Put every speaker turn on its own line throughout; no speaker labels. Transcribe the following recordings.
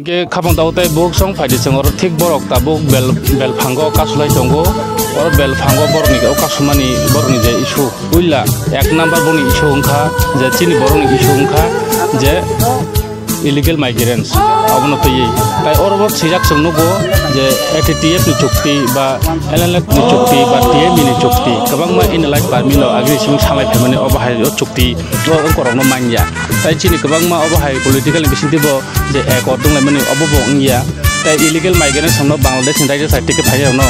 Ke kapang tau tai buk song pai diseng or thik borok ta buk bel phango kasulai tongo or bel phango borni o kasumani borni je isu uilla ek number borni isu ungkha je chini borni isu ungkha je illegal migrants abono to yi tai orobor sijak sungnugo je ATTF ni chukti ba LLF ni chukti ba TM ni chukti kabangma in like parmino agri sing samai phamani obahai o chukti o korongno manja tai chini kabangma obahai political bisinti bo je ekordung lemani obobo ngya tai illegal migrants samno Bangladesh ni raja site ke thai no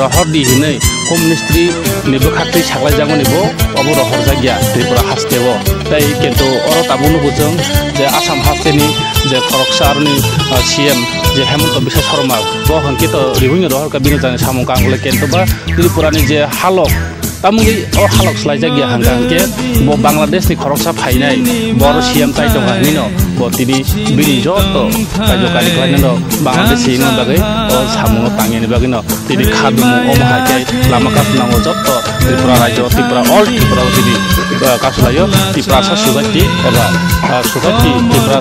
rohor di hinai home ministry ni bo khati sakla jango ni bo obo rohor jagya tripura hastebo tai kento oro tabunu bujong je Assam hasteni je khoroksar ni CM je Hemant Biswa Sarma bo hangki to ribuni rohor ka bini jane samung kangule kento ba tripura ni je halok tamungi o halok slai jagya hangke bo Bangladesh ni khoroksa phainai bor CM tai tonga hino bo tini bini joto kajo kali kali no Bangladesh ni bagai o samung tangi ni bagai no tini khadumu o mahakai lama kapnango joto tripura rajo tripura all tripura tini kasulayo tripura society eba society tripura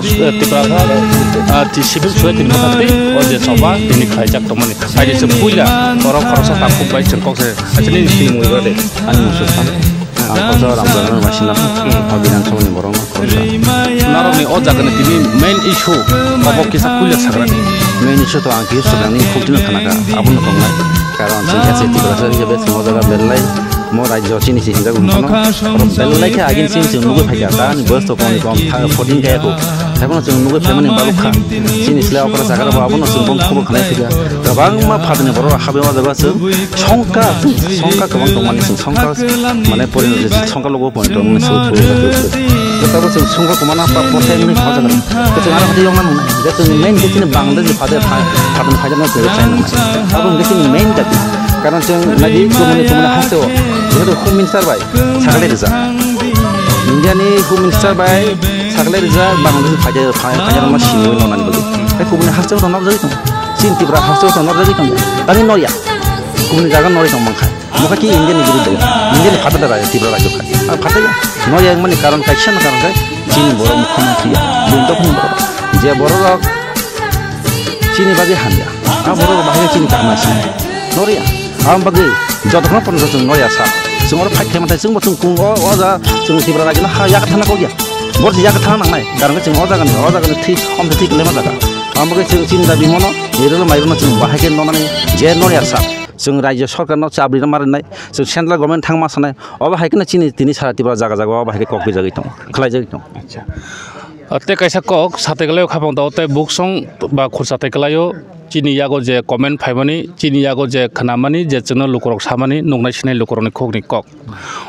ti civil society ni makati o je soba tini khajak tomani ai je puila oro khoroksa tapu bai chengkok se achini ti mui gade ani musuhan kosa ramdan masina abinan somni borong kosa naroni o jagane tini main issue obo kisa kulia sagrani main issue to angki sagrani khutna khanaka abun tongai karon singha se tripura se je bes mojaga belai mo rajyo chini si hinga gunono belai ke agin sin sin nugo phaiga ta ni bus to koni kom tha 14 ga ko takono chung nugo famani balukha chini sla okra sagara ba abono chung bom khobo khanai phiga gabang ma phadne boro habe ma jaga chung songka kabang tongmani chung songka mane porino je songka logo point tong su thu tabo chung songka komana pa poten ni khaja gara to chung ara phadi yong man je chung main ke chini Bangladesh phade phadne khaja na che chaina abon ke chini main ta karon chung nadi komune hasto itu home minister by Sakle Reza India ni home minister by Sakle Reza Bangladesh fajar masih ni nonan bagi tapi komune hasto tonor jadi tu sin tibra hasto tonor jadi tu tapi noya komune jaga nori tu mangkai maka ki India ni jadi tu India ni kata dah tibra rajuk kan kata ya noya yang mana karon kaishan karon kai Cina borong mukhamantri ya bentuk ni borong dia borong Cina bagi hanya borong bahaya Cina tak masih noria bagi jatuhnya pun satu noya sah semua orang pakai mata semua cung oza cung tibra lagi lah ya kata nak kau bor ya kata nak naik karena cung oza kan tik tik lema jaga bagi cung Cina di mana ni dalam air macam bahaya nona ni je noya sah cung raja सरकार no cabri na marin naik cung central government thang mas naik bahaya kena Cina tini salah tibra jaga bahaya kok jaga itu kelai jaga itu te kaisa kok sate kelayo khapang tau te buksong ba khur sate kelayo Cini yago je comment phaimani Cini yago je khanamani je chungno lukorok samani nongnai sinai lukorokni khokni kok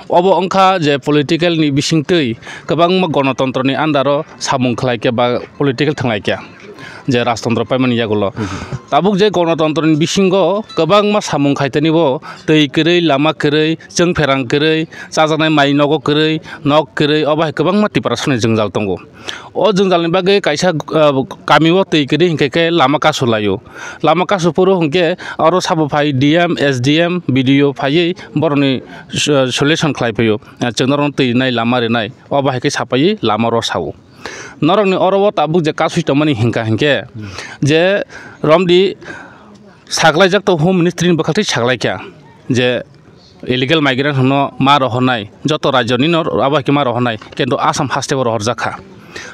obo ongkha je political ni bisingtui kabangma ganatantra ni andaro samung khlaike ba political thanglaikia je rajtantra paimani yagulo tabuk je ganatantra ni bisingo kabangma samung khaitani bo tei kerei lama kerei chung ferang kerei chajanai mai nogo kerei nok kerei oba kabangma tiparasone jungjal tongo o jungjalni bage kaisa kamiwo tei kerei hingke lama kasulayo lama kasupuro hingke aro sabo phai DM SDM BDO phai boroni solution khlaipayo chungnaron tei nai lama re nai oba hike sapai lama ro sawo norongni orobo tabuk je kasui tomani hingka hingke je romdi saklaijak to home ministry ni bakhalti saklaikya je illegal migrant hono ma rohonai joto rajyoni no aba ki ma rohonai kintu Assam hastebo rohor jakha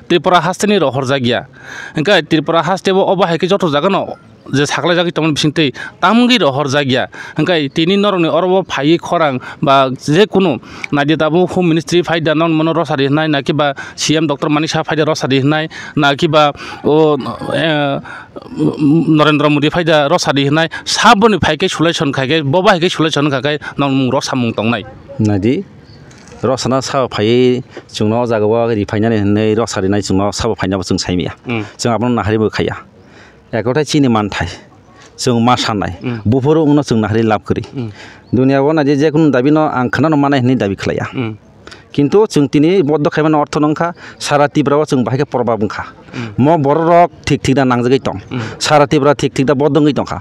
Tripura hasteni rohor jagya hingka Tripura hastebo oba hike joto jagano je saklai jagi tomon bisingtei tamgi rohor jagya hingka tini norongni orobo phai khorang ba je kuno nadi tabu home ministry faida non mono rosari hnai naki ba CM Dr. Manisha faida rosari hnai naki ba o Narendra Modi faida rosari hnai saboni phaike solution khaike boba hike solution khakai non rosamung tongnai
nadi rosana sa phai chungno jagawa ri phainani nei rosari nai chungno sa phaina chung saimia chung abon nahari bo khaya ekotai Cini manthai chung ma sanai buforo ungno chung nahari lab kori dunia bona je kun dabi no angkhana no manai ni dabi khlaya কিন্তু जों दिनै बद्द खायमान अर्थ नंखा सारा तिब्राव जों बाहायके प्रभाब बुंखा म बररक ठीक ठीक दा नांजगै दं सारा तिब्रा ठीक ठीक दा बद्दंगै दंखा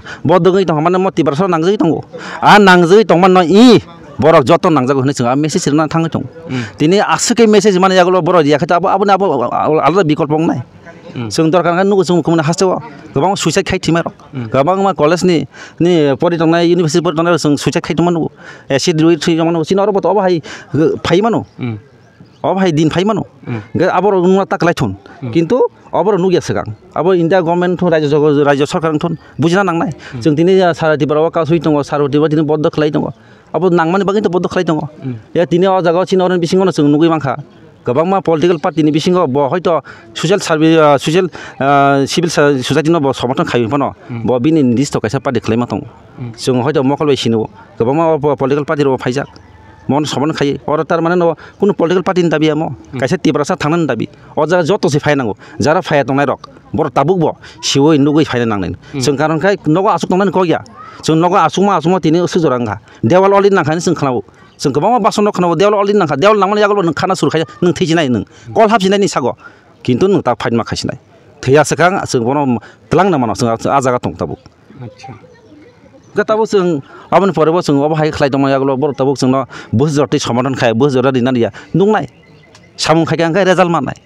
माने म तिब्रासो नांजगै दंगो आ नांजगै दंमान न इ borok joto nangjak hone chunga message rena thangoi tong tini asake message mane yagulo borok yakha abo alada bikolp nai जों दरकार खाय नुगो जों कुमना हास्टेव गोबां सुइसाइड खायथिमा गोबां मा कलेजनि नि परिदंनाय इउनिभार्सिटि परिदंनाय जों सुइसाइड खायथिमा नुगो एसिड रुइ थैजमान सिन अरबत अबाहाय फाइमानो अबाहाय दिन फाइमानो आबर नुना ताकलायथुन किन्तु अबर नुगिया सिगां अब इंडिया गभर्नमेंट राज्य सरकार थुन बुजिना नांनाय जों दिनै साराथिबाराव कासुइ दङ साराथिबा दिनै बद्द खालाय दङ अब नांमानि बागै बद्द खालाय दङ या दिनै अ जागाव चिनरन बिसिङाव जों नुगै मांखा गोबां मा पलिटिकल पार्टीनि बिसिङाव ब हयथ' ससियेल सार्भिस ससियेल सिभिल ससाइटिनो ब समर्थन खायफानो ब बिनि निर्दिष्ट कायसा पार्टी खालायमा दङ जों हयथ' मखलबाय सिनो गोबां मा पलिटिकल पार्टीरो फायजाक मन समान खायो और तार माने न कुनु पलिटिकल पार्टीनि दाबिया म कायसा तिब्रासा थांनानै दाबि अ जागा जतसे फायनांगौ जारा फाया दंनाय रक बर ताबुक ब सिवै नुगै फायना नांनाय जों कारण खाय नगो आसुक दंनानै क गया जों नगो आसुमा तिनि सुजरांगा देवाल अलि नांखानि जों खानावो जों गोबां बासन खानावो देवाल अलि नांखा देवाल नांमानि आगोल नों खाना सुरखाय नों थैजिनाय नों कल हाबजिनायनि सागो किन्तु नों ता फाइन माखासिनाय थैयासोखां जों बन तलांना मानाव जों आजागा दं ताबुक
अच्छा
गताबो जों आबन परेबो जों अबाहाय खालाय दं आगोल बर ताबुक जों बुस जरति समाधान खाय बुस जरा दिनानिया नुंनाय सामुं खाय आंखाय रेजाल्ट मानाय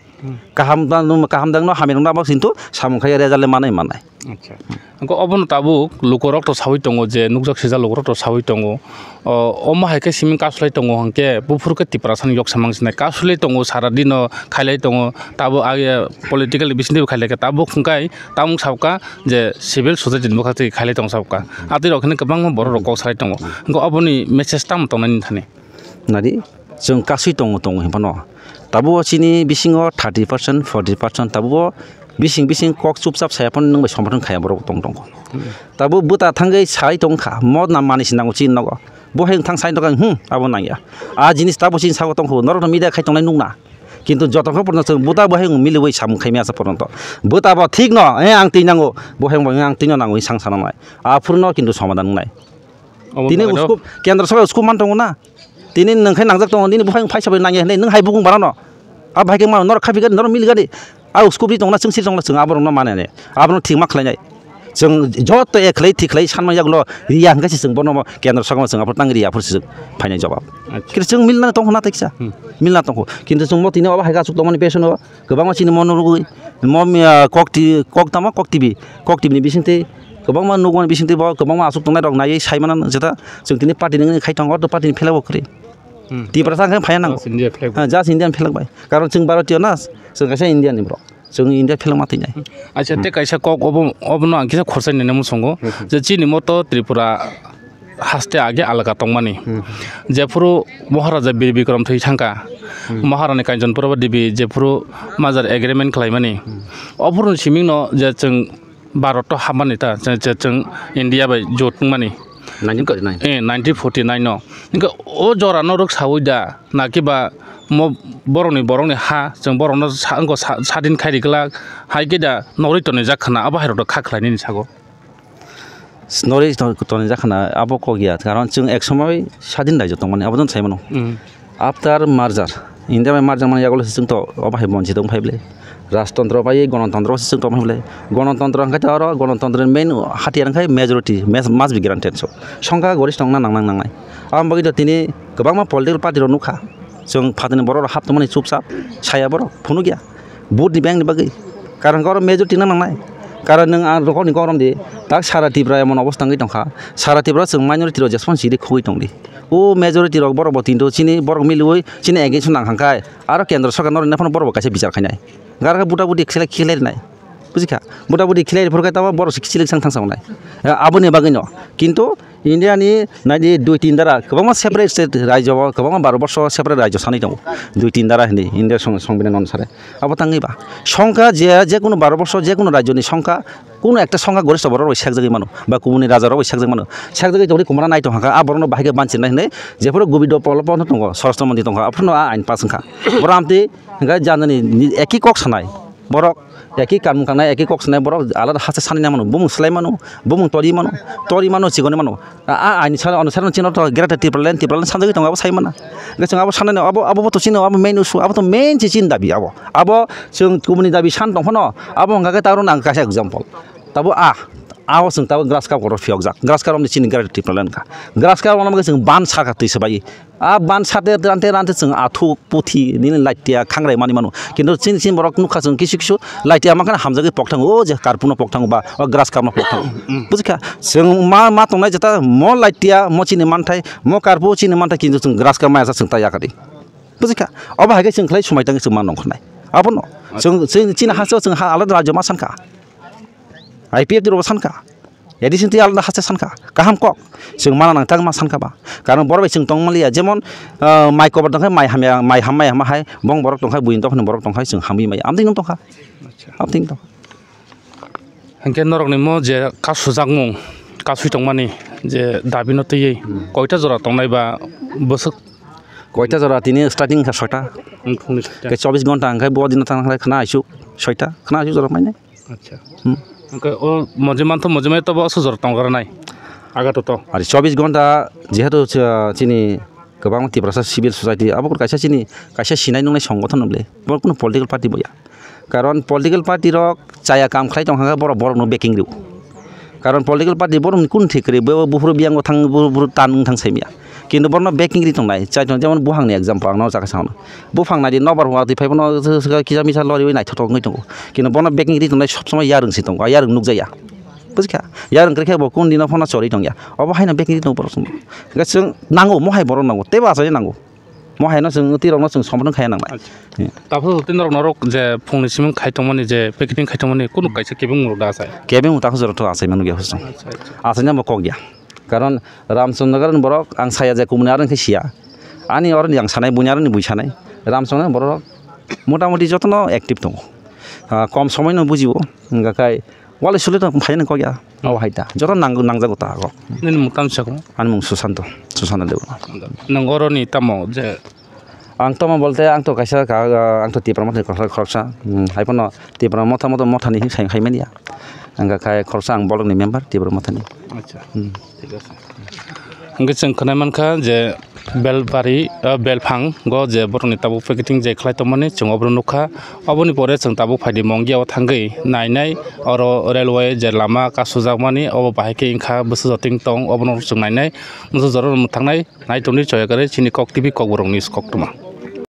kaham dang no hamil na bak sintu samung khaya rezale manai manai
acha ko obon tabu lukorok to sawi tongo je nukjak sija lukorok to sawi tongo o ma haike simin kasulai tongo hanke bufur ke tiprasan yok samang sinai kasulai tongo saradino khailai tongo tabu age political bisinde khailai ka tabu khungkai tamung sabka je civil society no khati khailai tong sabka ati rokhne kabang bor rok salai tongo ko oboni message tam tonani thane
nari जों गासै दङ हेफानो ताबो चिनि बिसिङाव 30% 40% ताबो बिसिं कक चुपचाप सायाफोन नों समर्थन खाया बर दं ताबो बुता थांगै साइ दंखा मद ना मानिस नांगौ चिन नगो बहाय थां साइ दं आबो नाया आ जिनिस ताबो चिन सागो दंखौ नरत मिडिया खाय तंनाय नुना किन्तु जतखौ पर्न जों बुता बहाय मिलुबै साम खायमे आसा पर्यन्त बुता बा ठीक न ए आं तैनांगौ बहाय आं तैनो नांगौ सां सानाय आफुरनो किन्तु समाधान नाय दिनै उसको केन्द्र सरकार उसको मान दङ ना दिनै नोंखाय नांजाक दङ दिनै बहाय फाइसाबो नाङे होनै नों हाय बुं बारा न आ भाइके मा नर खाफिगोन नर मिलगादि आ उसको बि दंना जों सिर दंना जों आबर न माने आबर ठीक मा खलायनाय जों जत एकलै थिखलै सानमाय जागल रिया हंगासि जों बन केन्द्र सरकार जों आबर तांगरि आफोरसो फाइनाय जवाब किन्तु जों मिलना दं ना तैसा मिलना दं किन्तु जों मतिनो अब हायगा सुक दंनि पेशन गोबां मानसिनि मन रुगै मम कक्टिभिनि बिसिंते गोबां मा नुगोन बिसिंते गोबां मा आसुक दंनाय दं नायै सायमाना जेता जों दिनै पार्टी नों खाय दं अ पार्टीनि फेलाव खरि तिब्रासा खाय फाया नांगौ जास इन्डियान फेलांबाय कारण जों भारतीय ना जों खायसे इन्डियानि ब्र जों इन्डिया फेलां माथैनाय
अच्छा ते कायसा कक अबनो आंखिसा खरसाय नेने मुसंगो जे चिनि मतो त्रिपुरा हास्ते आगे अलगा तंमानि जेफुरु महाराजा बीर बिक्रम थै थांका महारानी कांचनपुर देवी जेफुरु माजार एग्रीमेंट खालायमानि अफुरु सिमिं न जे जों भारत हाबमानि ता जों इन्डिया बाय जतमानि 1949 no इनका ओ जरानो रक सावैदा नाकिबा म बरंनि हा जों बरंनो सादिन खारिगला हायगेदा नरितने जाखना आबाहायरद खाख्लायनि सागो
नरि तने जाखना आबो को गया कारण जों एक समय सादिन रायजो दं माने आबोदन सायमनो आफ्टर मार्जार इन्डिया बाय मार्जार माने यागल जों तो आबाहाय बनसि दं फाइबले राजतंत्र बाय गणतंत्र जों तो फाइबले गणतंत्र अंखाय तर गणतंत्र मेन हाथियार अंखाय मेजॉरिटी मास बि ग्रान्टेड सो संगा गरिष्ठ दं नांनाय आम बागै दिनै गोबां मा पलिटिकल पार्टी रो नुखा जों फादनि बर हाबत माने चुपचाप साया बर फुनु गया बुटनि बेंकनि बागै कारण गरम मेजॉरिटी नांनाय कारण नों आं रखनि गरम दि दा सारातिब्रा एमन अवस्था गै दंखा सारातिब्रा जों माइनरिटी रो जेसपन सिरि खुबै दं दि ओ मेजॉरिटी रो बर बतिनो चिनि बर मिलुय चिनि एगेन्स्ट नांखांखाय आरो केन्द्र सरकार नरने फन बर कासे बिचार खायनाय गारगा बुटा बुटि खिलायनाय बुजिखा बुटा बुटि खिलायफोरखाय ता बर सिलेक्ट थांसावनाय आबोनि बागै न किन्तु इन्डियानि 92-3 दारा गोबां सेपारेट स्टेट राज्य गोबां 12 वर्ष सेपारेट राज्य सानै दं 2-3 दारा हिन्दी इन्डिया संबिधान अनुसारे अब तांगैबा संख्या जे कोनो 12 वर्ष जे कोनो राज्यनि संख्या কোনো একটা সংখ্যা গরিষ্ঠ বড় রই সাকজাগি মানো বা কুমুনি রাজার রই সাকজাগি মানো সাকজাগি জরি কুমরা নাইতো হাকা আবরনো বাহিগে বানচিন নাই নাই যেফোর গুবিদ পলপন দङ স্বরাষ্ট্র মন্ত্রী दङ আফরনো আইন পাসংখা বড় আমতে গা জানানি একই কক সানাই বড় একই কাম কানাই একই কক সানাই বড় আলাদা হাসে সানি না মানো বুমু স্লাই মানো বুমু তরি মানো চিগনি মানো আইন সারা অনুসারে চিনো তো গ্রেটার টিপ্রালেন সানজাগি दङ আবো সাইমানা গছং আবো সানানি আবো তো চিনো আবো মেইন ইস্যু আবো তো মেইন চিন দাবি আবো जों गुबुननि दाबि सान दंफनो आबो हंगाके तारो नां कासे एग्जांपल ताबो आओ जों ताबो ग्रास काप गरो फियक जाक ग्रास काप चिनि गारटि प्लान का ग्रास काप नाम जों बान साका तैसे बाय आ बान साते रानते जों आथु पुथि नि लाइटिया खांग्राय मानि मानु किन्तु चिन चिन बरक नुखा जों किसु किसु लाइटिया माखान हामजागे पक्थां ओ जे कारपुनो पक्थां बा ग्रास काप पक्थां बुजिखा जों मा तंनाय जता म लाइटिया म चिनि मानथाय म कारपु चिनि मानथाय किन्तु जों ग्रास काप माया जों तायाकादि बुजिखा अब हागे जों खलाय समायतां जों मा नंखनाय आपन जों चिन हासो जों हा आलादा राज्य मा सानखा IPF di sanka jadi sinti alda hase sanka kaham kok जों माना नांथां मा सानखाबा कारण बरबाय जों दं मालिया जेमन माइ कबर दंखाय माइ हामाय बं बरक दंखाय बुइन दंखाय बरक दंखाय जों हामि माइ आमदिं दंखा आमदिं दं
हंके नरकनि म जे कासु जागमु कासु दंमानि जे दाबिनो तयै कयटा जरा दंनायबा बसक
कयटा जरा तिनि स्टार्टिं का 6टा के 24 घंटा अंखाय बो दिन थांखाय खना आइसु 6टा खना आइसु जरा माने
अच्छा ओके ओ मजेमान तो मजेमाय तो बस जरा दंगार नाय आगाथ तो
आरो 24 घंटा जेहेतु चिनि गोबां मानसिफ्रा सिभिल ससाइटि अब कायसा चिनि कायसा सिनाय नंनाय संगठन नंले बर कुनु पलिटिकल पार्टी बया कारण पलिटिकल पार्टी रक चाया काम खाय दंहा बर नो बेकिं रिउ कारण पलिटिकल पार्टी बर कुन थिकरि बुहुर बियांग थां बुहुर तान थां साइमिया किन्तु बरनो बेकिं रि दंनाय चाइथन जेमन बुहांनि एग्जाम्पल आंनाव जागा सावनो बुफांना दि नबार हुआ दि फाइबनो किजा मिसा लरि नायथथ गय दंगो किन्तु बरनो बेकिं रि दंनाय सब समय यारंसि दं यारं नुक जाया बुझिखा यारं क्रेखे बो कोन दिना फना चरि दंया अब हायना बेकिं रि दं बर सम जों नांगौ महाय बर नांगौ तेबा जाय नांगौ महायनो जों तिरावनो जों समबन खाया नांबाय
ताफो तिनर नरक जे फुंनिसिम खायथमानि जे पेकेटिं खायथमानि कुनु कायसे केबिं मुरक दा आसाय
केबिं उताखौ जरथ आसाय मानु गया हसं आसायना म कग गया कारण रामचंद्र बरक आं साया जे कुमने आरो सिया आनि और आं सानाय बुनारनि बुइसानाय रामचंद्र बरक मोटामोटी जतनो एक्टिभ दं कम समयनो बुजिबो गाखाय वाले सुले तो फायन कग गया औ हायता जत नांगौ नांजागौ ता आगो
ननि मुतान साखौ
आन मुं सुशांत देव
नंगरनि तामो जे
आं तो मा बोलते आं तो कैसा आं तो तिप्रा मथे खरसा हायपन तिप्रा मथानि साइ खायमानिया आं गाखाय खरसा आं बलकनि मेम्बार तिप्रा मथानि
अच्छा ठीक আছে हंगे जों खोनायमानखा जे बेलबारि बेलफां ग जे बरनि ताबु पेकेटिं जे खलाय तमानि जों अब्र नुखा अबनि परे जों ताबु फायदि मंगियाव थांगै नायनाय और रेलवे जे लामा कासुजाकमानि अब बाहायके इंखा बस जतिं तंग अबनो जों नायनाय मुजो जरो थांनाय नायतनि चयगरे चिनि कक टिभि कक बरंनि कक तमा